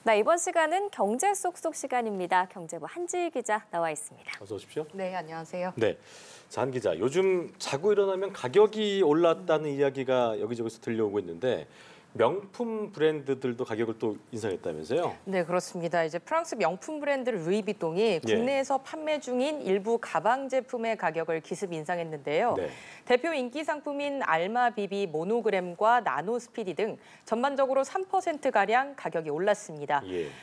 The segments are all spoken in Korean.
네, 이번 시간은 경제 쏙쏙 시간입니다. 경제부 한지희 기자 나와 있습니다. 어서 오십시오. 네, 안녕하세요. 네, 자, 한 기자. 요즘 자고 일어나면 가격이 올랐다는 이야기가 여기저기서 들려오고 있는데 명품 브랜드들도 가격을 또 인상했다면서요? 네, 그렇습니다. 이제 프랑스 명품 브랜드 루이비통이 국내에서 판매 중인 일부 가방 제품의 가격을 기습 인상했는데요. 네. 대표 인기 상품인 알마 비비 모노그램과 나노 스피디 등 전반적으로 3%가량 가격이 올랐습니다.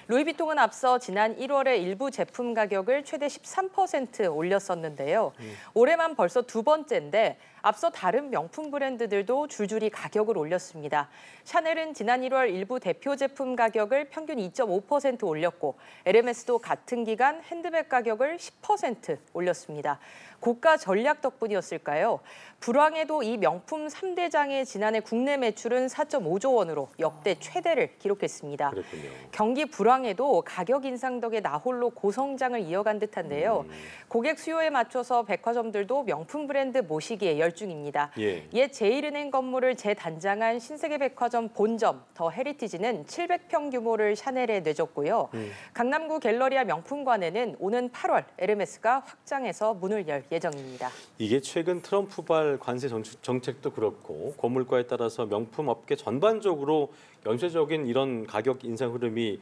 루이비통은 앞서 지난 1월에 일부 제품 가격을 최대 13% 올렸었는데요. 올해만 벌써 두 번째인데 앞서 다른 명품 브랜드들도 줄줄이 가격을 올렸습니다. 샤넬은 지난 1월 일부 대표 제품 가격을 평균 2.5% 올렸고 에르메스도 같은 기간 핸드백 가격을 10% 올렸습니다. 고가 전략 덕분이었을까요? 불황에도 이 명품 3대장의 지난해 국내 매출은 4.5조 원으로 역대 최대를 기록했습니다. 그랬군요. 경기 불황에도 가격 인상 덕에 나홀로 고성장을 이어간 듯한데요. 고객 수요에 맞춰서 백화점들도 명품 브랜드 모시기에 열중입니다. 옛 제일은행 건물을 재단장한 신세계백화점 본점 더 헤리티지는 700평 규모를 샤넬에 내줬고요. 강남구 갤러리아 명품관에는 오는 8월 에르메스가 확장해서 문을 열 예정입니다. 이게 최근 트럼프발 관세 정책도 그렇고 고물가에 따라서 명품 업계 전반적으로 연쇄적인 이런 가격 인상 흐름이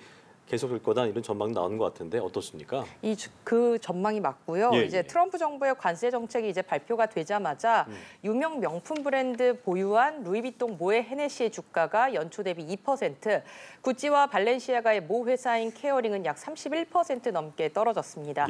계속될 거다 이런 전망이 나오는 것 같은데 어떻습니까? 그 전망이 맞고요. 예, 이제 예. 트럼프 정부의 관세 정책이 이제 발표가 되자마자 유명 명품 브랜드 보유한 루이비통 모에 헤네시의 주가가 연초 대비 2%, 구찌와 발렌시아가의 모 회사인 케어링은 약 31% 넘게 떨어졌습니다.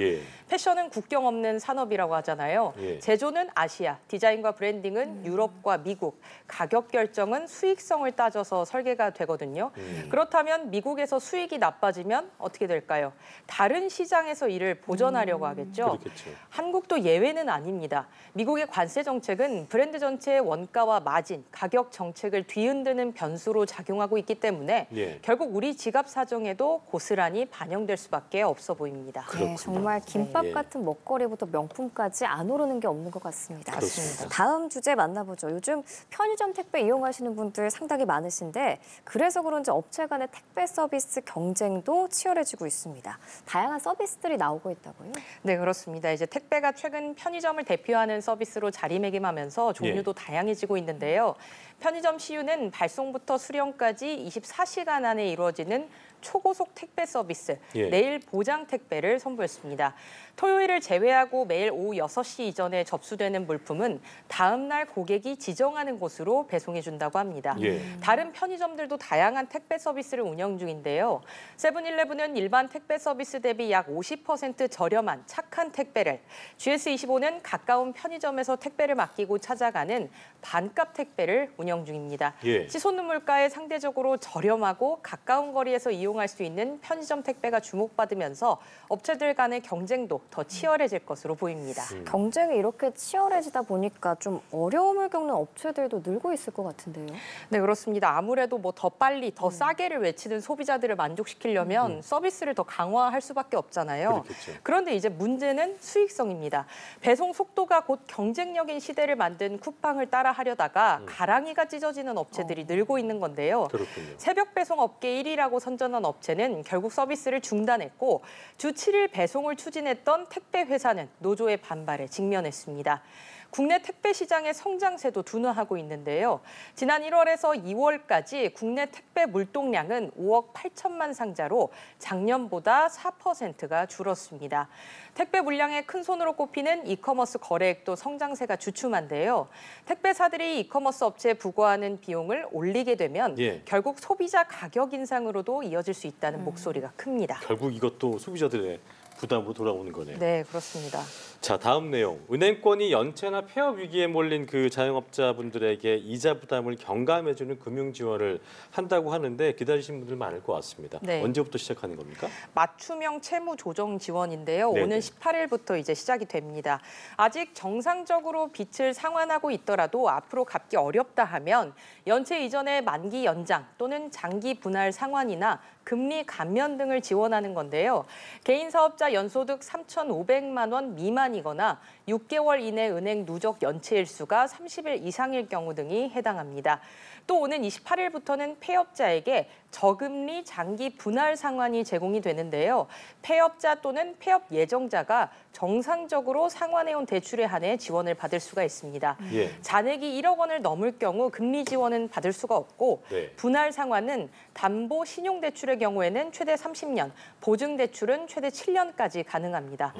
패션은 국경 없는 산업이라고 하잖아요. 제조는 아시아, 디자인과 브랜딩은 유럽과 미국, 가격 결정은 수익성을 따져서 설계가 되거든요. 그렇다면 미국에서 수익이 나빠지면 어떻게 될까요? 다른 시장에서 이를 보전하려고 하겠죠. 그렇겠죠. 한국도 예외는 아닙니다. 미국의 관세 정책은 브랜드 전체의 원가와 마진, 가격 정책을 뒤흔드는 변수로 작용하고 있기 때문에 결국 우리 지갑 사정에도 고스란히 반영될 수밖에 없어 보입니다. 네, 정말 김밥 같은 먹거리부터 명품까지 안 오르는 게 없는 것 같습니다. 그렇습니다. 다음 주제 만나보죠. 요즘 편의점 택배 이용하시는 분들 상당히 많으신데 그래서 그런지 업체 간의 택배 서비스 경쟁도 치열해지고 있습니다. 다양한 서비스들이 나오고 있다고요? 네, 그렇습니다. 이제 택배가 최근 편의점을 대표하는 서비스로 자리매김하면서 종류도 다양해지고 있는데요. 편의점 시유는 발송부터 수령까지 24시간 안에 이루어지는 초고속 택배 서비스, 내일 보장 택배를 선보였습니다. 토요일을 제외하고 매일 오후 6시 이전에 접수되는 물품은 다음 날 고객이 지정하는 곳으로 배송해준다고 합니다. 다른 편의점들도 다양한 택배 서비스를 운영 중인데요. 세븐일레븐은 일반 택배 서비스 대비 약 50% 저렴한 착한 택배를, GS25는 가까운 편의점에서 택배를 맡기고 찾아가는 반값 택배를 운영 중입니다. 치솟는 물가에 상대적으로 저렴하고 가까운 거리에서 이용할 수 있는 편의점 택배가 주목받으면서 업체들 간의 경쟁도 더 치열해질 것으로 보입니다. 경쟁이 이렇게 치열해지다 보니까 좀 어려움을 겪는 업체들도 늘고 있을 것 같은데요. 네, 그렇습니다. 아무래도 뭐 더 빨리, 더 싸게를 외치는 소비자들을 만족시키려면 서비스를 더 강화할 수밖에 없잖아요. 그런데 이제 문제는 수익성입니다. 배송 속도가 곧 경쟁력인 시대를 만든 쿠팡을 따라 하려다가 가랑이가 찢어지는 업체들이 늘고 있는 건데요. 새벽 배송 업계 1위라고 선전한 업체는 결국 서비스를 중단했고 주 7일 배송을 추진했던 택배 회사는 노조의 반발에 직면했습니다. 국내 택배 시장의 성장세도 둔화하고 있는데요. 지난 1월에서 2월까지 국내 택배 물동량은 5억 8천만 상자로 작년보다 4%가 줄었습니다. 택배 물량의 큰 손으로 꼽히는 이커머스 거래액도 성장세가 주춤한데요. 택배사들이 이커머스 업체에 부과하는 비용을 올리게 되면 결국 소비자 가격 인상으로도 이어질 수 있다는 목소리가 큽니다. 결국 이것도 소비자들의 부담으로 돌아오는 거네요. 네, 그렇습니다. 자, 다음 내용. 은행권이 연체나 폐업 위기에 몰린 그 자영업자분들에게 이자 부담을 경감해주는 금융 지원을 한다고 하는데 기다리신 분들 많을 것 같습니다. 언제부터 시작하는 겁니까? 맞춤형 채무 조정 지원인데요. 오는 18일부터 이제 시작이 됩니다. 아직 정상적으로 빚을 상환하고 있더라도 앞으로 갚기 어렵다 하면 연체 이전에 만기 연장 또는 장기 분할 상환이나 금리 감면 등을 지원하는 건데요. 개인 사업자 연소득 3,500만 원 미만이거나 6개월 이내 은행 누적 연체 일수가 30일 이상일 경우 등이 해당합니다. 또 오는 28일부터는 폐업자에게 저금리 장기 분할 상환이 제공이 되는데요. 폐업자 또는 폐업 예정자가 정상적으로 상환해온 대출에 한해 지원을 받을 수가 있습니다. 예. 잔액이 1억 원을 넘을 경우 금리 지원은 받을 수가 없고 네. 분할 상환은 담보 신용대출의 경우에는 최대 30년, 보증대출은 최대 7년까지 가능합니다.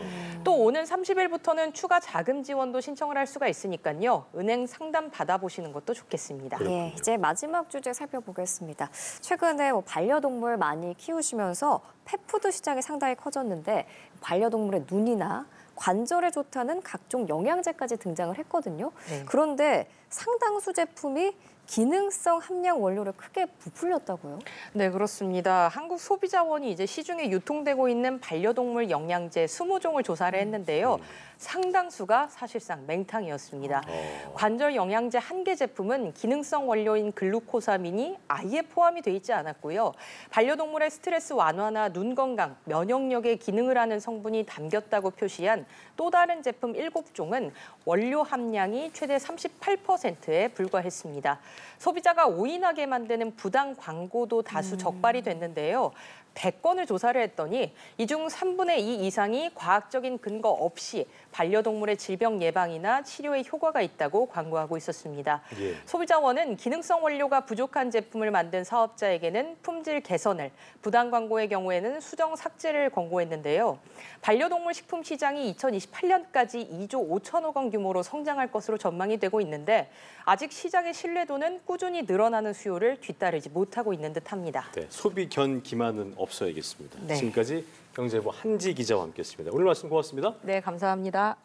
또 오는 30일부터는 추가 자금 지원도 신청을 할 수가 있으니까요. 은행 상담 받아보시는 것도 좋겠습니다. 예, 이제 마지막 주제 살펴보겠습니다. 최근에 반려동물 많이 키우시면서 펫푸드 시장이 상당히 커졌는데 반려동물의 눈이나 관절에 좋다는 각종 영양제까지 등장을 했거든요. 네. 그런데 상당수 제품이 기능성 함량 원료를 크게 부풀렸다고요? 네, 그렇습니다. 한국소비자원이 이제 시중에 유통되고 있는 반려동물 영양제 20종을 조사를 했는데요. 상당수가 사실상 맹탕이었습니다. 관절 영양제 한 개 제품은 기능성 원료인 글루코사민이 아예 포함이 돼 있지 않았고요. 반려동물의 스트레스 완화나 눈 건강, 면역력에 기능을 하는 성분이 담겼다고 표시한 또 다른 제품 7종은 원료 함량이 최대 38%에 불과했습니다. 소비자가 오인하게 만드는 부당 광고도 다수 적발이 됐는데요. 100건을 조사를 했더니 이 중 3분의 2 이상이 과학적인 근거 없이 반려동물의 질병 예방이나 치료에 효과가 있다고 광고하고 있었습니다. 예. 소비자원은 기능성 원료가 부족한 제품을 만든 사업자에게는 품질 개선을, 부당 광고의 경우에는 수정 삭제를 권고했는데요. 반려동물 식품 시장이 2028년까지 2조 5천억 원 규모로 성장할 것으로 전망이 되고 있는데 아직 시장의 신뢰도는 꾸준히 늘어나는 수요를 뒤따르지 못하고 있는 듯합니다. 네, 소비 견 기만은 없어야겠습니다. 네. 지금까지 경제부 한지 기자와 함께했습니다. 오늘 말씀 고맙습니다. 네, 감사합니다.